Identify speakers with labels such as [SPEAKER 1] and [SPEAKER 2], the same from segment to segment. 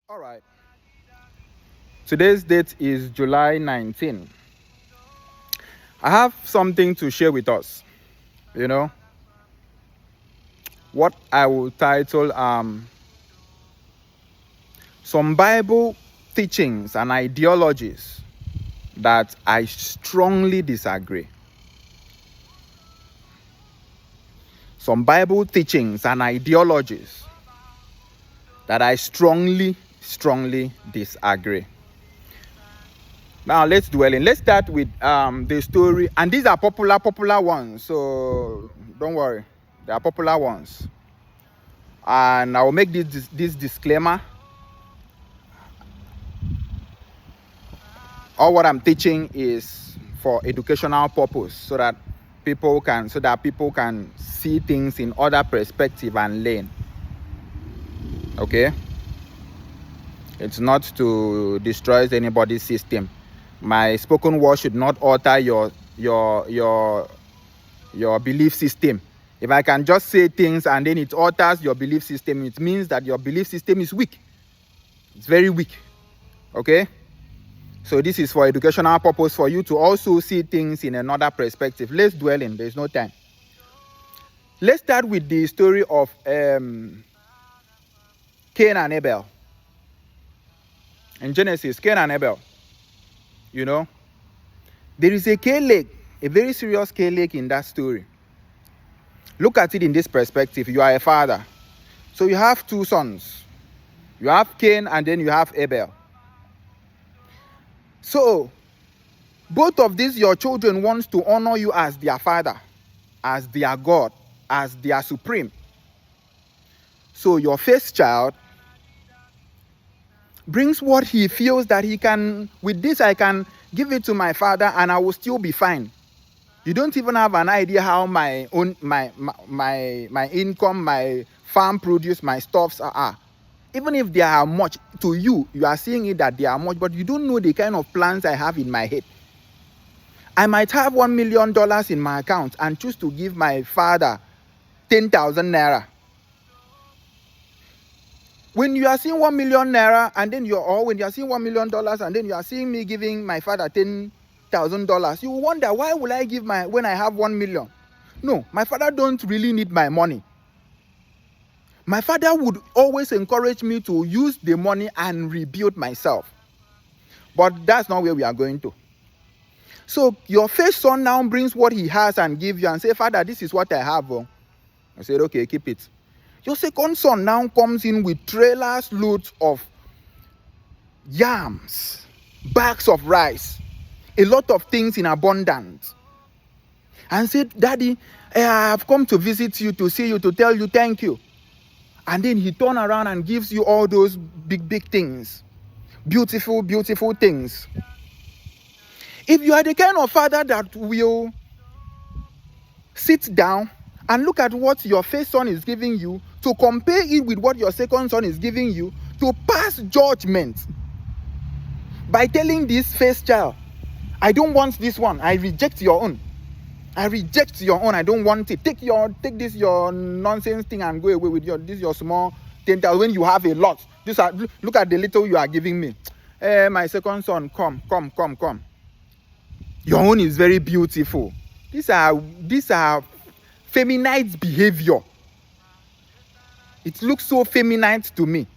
[SPEAKER 1] All right. Today's date is July 19. I have something to share with us. You know, what I will title some Bible teachings and ideologies that I strongly disagree. Some Bible teachings and ideologies that I strongly disagree. Now let's dwell in. Let's start with the story, and these are popular ones, so don't worry, they are popular ones. And I will make this disclaimer: all what I'm teaching is for educational purpose, so that people can see things in other perspective and learn. Okay, it's not to destroy anybody's system. My spoken word should not alter your belief system. If I can just say things and then it alters your belief system, it means that your belief system is weak. It's very weak. Okay? So this is for educational purpose, for you to also see things in another perspective. Let's dwell in. There's no time. Let's start with the story of Cain and Abel. In Genesis, Cain and Abel. You know, there is a K lake, a very serious K lake in that story. Look at it in this perspective. You are a father. So you have two sons. You have Cain and then you have Abel. So both of these, your children, wants to honor you as their father, as their God, as their supreme. So your first child brings what he feels that he can, with this I can give it to my father and I will still be fine. You don't even have an idea how my income, my farm produce, my stuffs are. Even if they are much, to you, you are seeing it that they are much, but you don't know the kind of plans I have in my head. I might have $1 million in my account and choose to give my father 10,000 naira. When you are seeing 1 million naira and then when you are seeing $1 million and then you are seeing me giving my father $10,000, you wonder, why will I give when I have 1 million? No, my father don't really need my money. My father would always encourage me to use the money and rebuild myself. But that's not where we are going to. So your first son now brings what he has and gives you and say, Father, this is what I have. I said, okay, keep it. Your second son now comes in with trailers loads of yams, bags of rice, a lot of things in abundance. And said, Daddy, I have come to visit you, to see you, to tell you thank you. And then he turns around and gives you all those big things. Beautiful things. If you are the kind of father that will sit down and look at what your first son is giving you, to compare it with what your second son is giving you, to pass judgment by telling this first child, I don't want this one, I reject your own. I don't want it. Take this your nonsense thing and go away with your small 10,000 when you have a lot. Look at the little you are giving me. My second son, come. Your own is very beautiful. These are feminine behavior. It looks so feminine to me.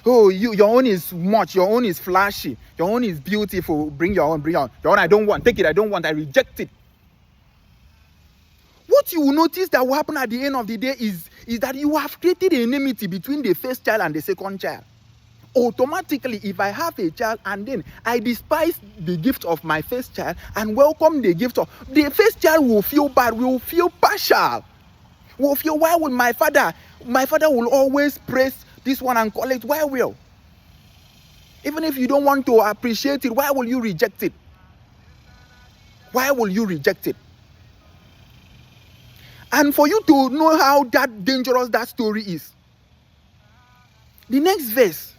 [SPEAKER 1] Oh, your own is much. Your own is flashy. Your own is beautiful. Bring your own. Your own I don't want. Take it. I don't want. I reject it. What you will notice that will happen at the end of the day is that you have created an enmity between the first child and the second child. Automatically, if I have a child and then I despise the gift of my first child and welcome the gift of the first child, will feel bad, will feel partial, will feel, why would my father will always praise this one and call it, why will? Even if you don't want to appreciate it, why will you reject it? Why will you reject it? And for you to know how that dangerous that story is, the next verse,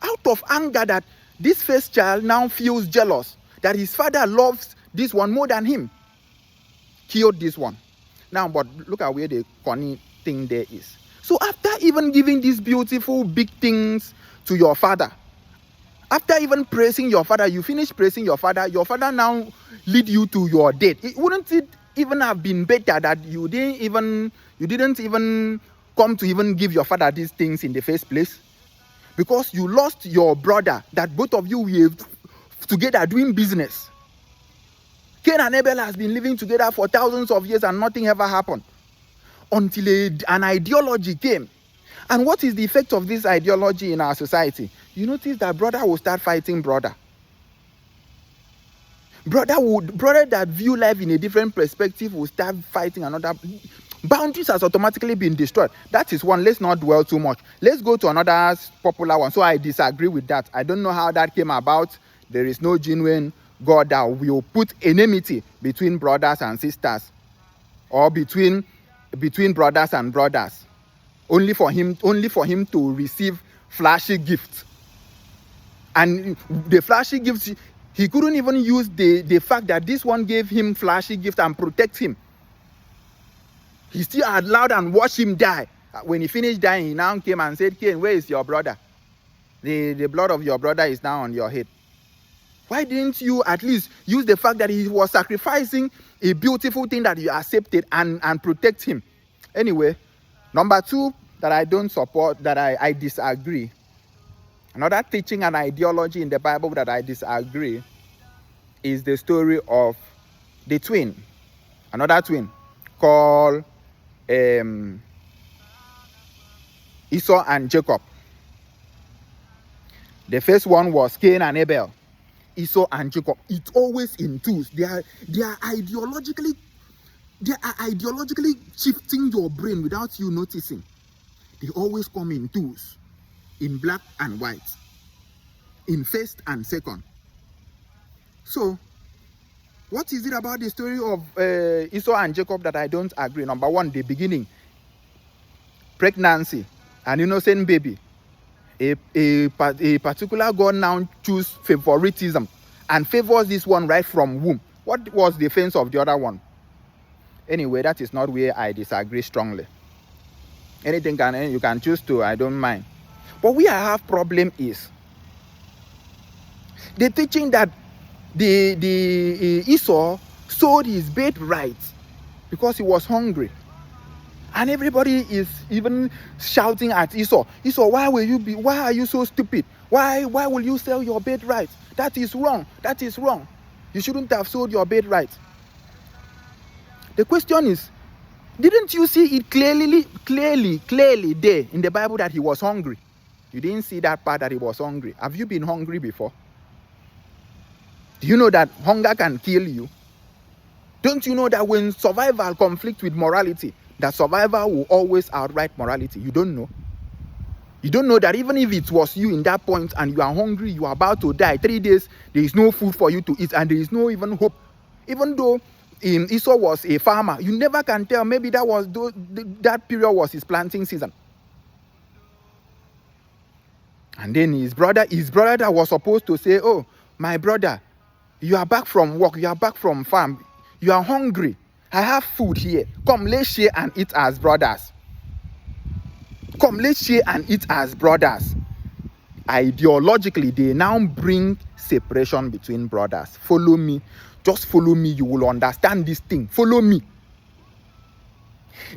[SPEAKER 1] out of anger that this first child now feels jealous that his father loves this one more than him, killed this one. Now, but look at where the funny thing there is. So after even giving these beautiful big things to your father, after even praising your father, you finish praising your father now lead you to your death. Wouldn't it even have been better that you didn't even come to even give your father these things in the first place? Because you lost your brother, that both of you were together doing business. Cain and Abel has been living together for thousands of years and nothing ever happened until an ideology came. And what is the effect of this ideology in our society? You notice that brother will start fighting brother. Brother that view life in a different perspective will start fighting another. Boundaries has automatically been destroyed. That is one. Let's not dwell too much. Let's go to another popular one. So I disagree with that. I don't know how that came about. There is no genuine God that will put enmity between brothers and sisters, or between brothers and brothers, only for him to receive flashy gifts. And the flashy gifts, he couldn't even use the fact that this one gave him flashy gift and protect him. He still allowed and watched him die. When he finished dying, he now came and said, Cain, where is your brother? The blood of your brother is now on your head. Why didn't you at least use the fact that he was sacrificing a beautiful thing that you accepted and protect him? Anyway, number two that I don't support, that I disagree. Another teaching and ideology in the Bible that I disagree is the story of the twin. Another twin called Esau and Jacob. The first one was Cain and Abel. Esau and Jacob. It's always in twos. They are ideologically shifting your brain without you noticing. They always come in twos, in black and white, in first and second. So, what is it about the story of Esau and Jacob that I don't agree? Number one, the beginning, pregnancy, an innocent baby. A particular God now choose favoritism and favors this one right from womb. What was the offense of the other one? Anyway, that is not where I disagree strongly. Anything you can choose to, I don't mind. But where I have problem is the teaching that the Esau sold his birthright because he was hungry. And everybody is even shouting at Esau, why are you so stupid? Why will you sell your birthright? That is wrong. That is wrong. You shouldn't have sold your birthright. The question is, didn't you see it clearly there in the Bible that he was hungry? You didn't see that part that he was hungry. Have you been hungry before? Do you know that hunger can kill you? Don't you know that when survival conflicts with morality, that survival will always outright morality? You don't know. You don't know that even if it was you in that point and you are hungry, you are about to die, 3 days, there is no food for you to eat and there is no even hope. Even though Esau was a farmer, you never can tell. Maybe that period was his planting season. And then his brother that was supposed to say, oh, my brother, you are back from work, you are back from farm, you are hungry. I have food here. Come, let's share and eat as brothers. Come, let's share and eat as brothers. Ideologically, they now bring separation between brothers. Follow me. Just follow me. You will understand this thing. Follow me.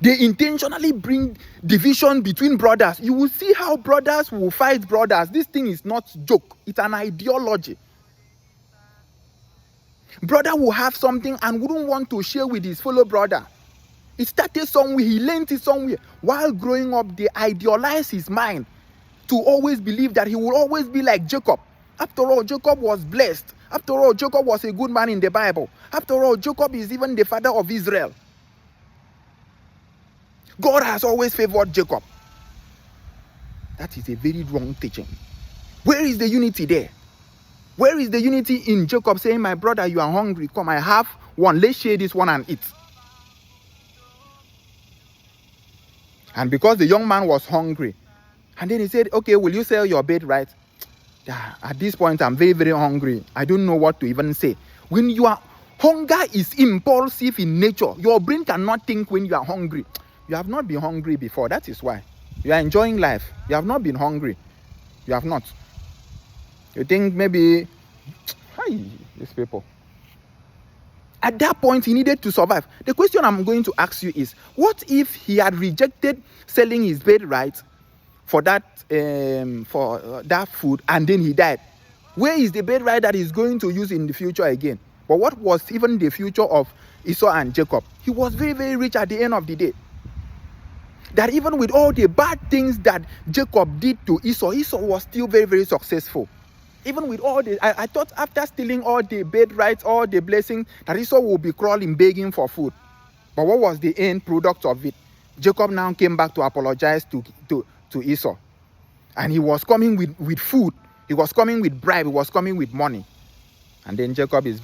[SPEAKER 1] They intentionally bring division between brothers. You will see how brothers will fight brothers. This thing is not a joke. It's an ideology. Brother will have something and wouldn't want to share with his fellow brother. It started somewhere, he learned it somewhere. While growing up, they idealized his mind to always believe that he will always be like Jacob. After all, Jacob was blessed. After all, Jacob was a good man in the Bible. After all, Jacob is even the father of Israel. God has always favored Jacob. That is a very wrong teaching. Where is the unity there? Where is the unity in Jacob saying, my brother, you are hungry. Come, I have one. Let's share this one and eat. And because the young man was hungry, and then he said, okay, will you sell your birthright? At this point, I'm very, very hungry. I don't know what to even say. When you are, hunger is impulsive in nature. Your brain cannot think when you are hungry. You have not been hungry before. That is why. You are enjoying life. You have not been hungry. You have not. You think maybe, hi, these people. At that point, he needed to survive. The question I'm going to ask you is, what if he had rejected selling his birthright for that food, and then he died? Where is the birthright that he's going to use in the future again? But what was even the future of Esau and Jacob? He was very, very rich at the end of the day. That even with all the bad things that Jacob did to Esau, Esau was still very, very successful. Even with all the, I thought after stealing all the birthrights, all the blessings, that Esau will be crawling, begging for food. But what was the end product of it? Jacob now came back to apologize to Esau. And he was coming with food. He was coming with bribe. He was coming with money. And then Jacob is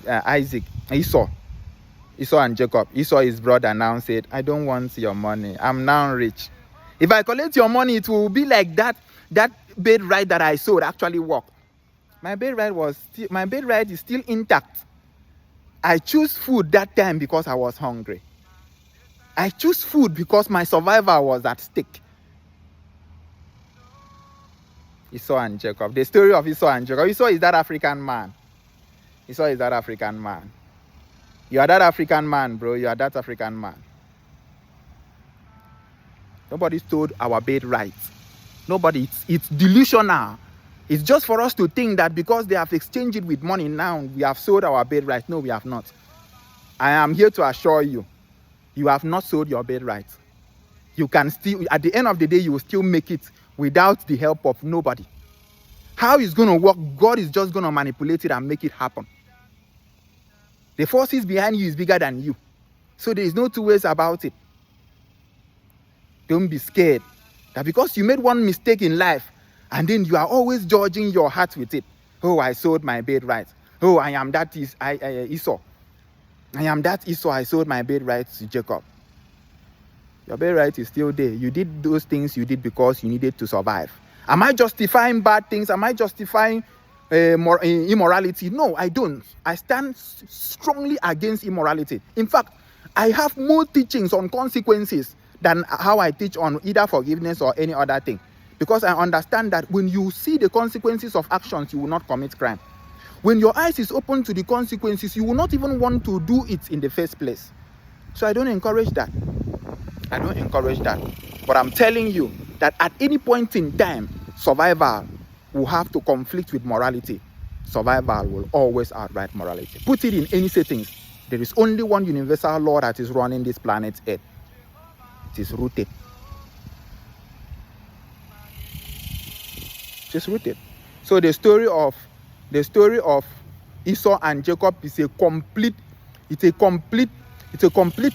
[SPEAKER 1] Esau and Jacob. Esau, his brother, now said, I don't want your money. I'm now rich. If I collect your money, it will be like that birthright that I sold actually worked. My birthright is still intact. I choose food that time because I was hungry. I choose food because my survival was at stake. Esau and Jacob. The story of Esau and Jacob. Esau is that African man. Esau is that African man. You are that African man, bro. You are that African man. Nobody stole our birthright. Nobody. It's delusional. It's just for us to think that because they have exchanged it with money now, we have sold our birthright. No, we have not. I am here to assure you, you have not sold your birthright. You can still, at the end of the day, you will still make it without the help of nobody. How it's going to work, God is just going to manipulate it and make it happen. The forces behind you is bigger than you. So there is no two ways about it. Don't be scared that because you made one mistake in life, and then you are always judging your heart with it. Oh, I sold my birthright. Oh, I am that Esau. I am that Esau. I sold my birthright to Jacob. Your birthright is still there. You did those things you did because you needed to survive. Am I justifying bad things? Am I justifying immorality? No, I don't. I stand strongly against immorality. In fact, I have more teachings on consequences than how I teach on either forgiveness or any other thing. Because I understand that when you see the consequences of actions, you will not commit crime. When your eyes is open to the consequences, you will not even want to do it in the first place. So I don't encourage that. I don't encourage that. But I'm telling you that at any point in time, survival will have to conflict with morality. Survival will always outright morality. Put it in any settings. There is only one universal law that is running this planet Earth. It is rooted. Just rooted. So the story of Esau and Jacob is a complete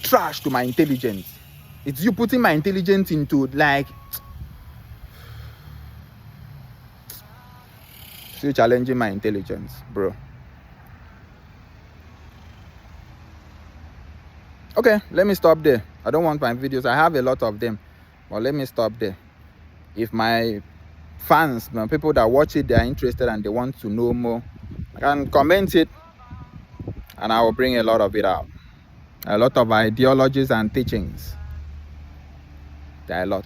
[SPEAKER 1] trash to my intelligence. It's you putting my intelligence into like still challenging my intelligence, bro. Okay, let me stop there. I don't want my videos. I have a lot of them, but let me stop there. If my fans, my people that watch it, they are interested and they want to know more, I can comment it and I will bring a lot of it out. A lot of ideologies and teachings. There are a lot.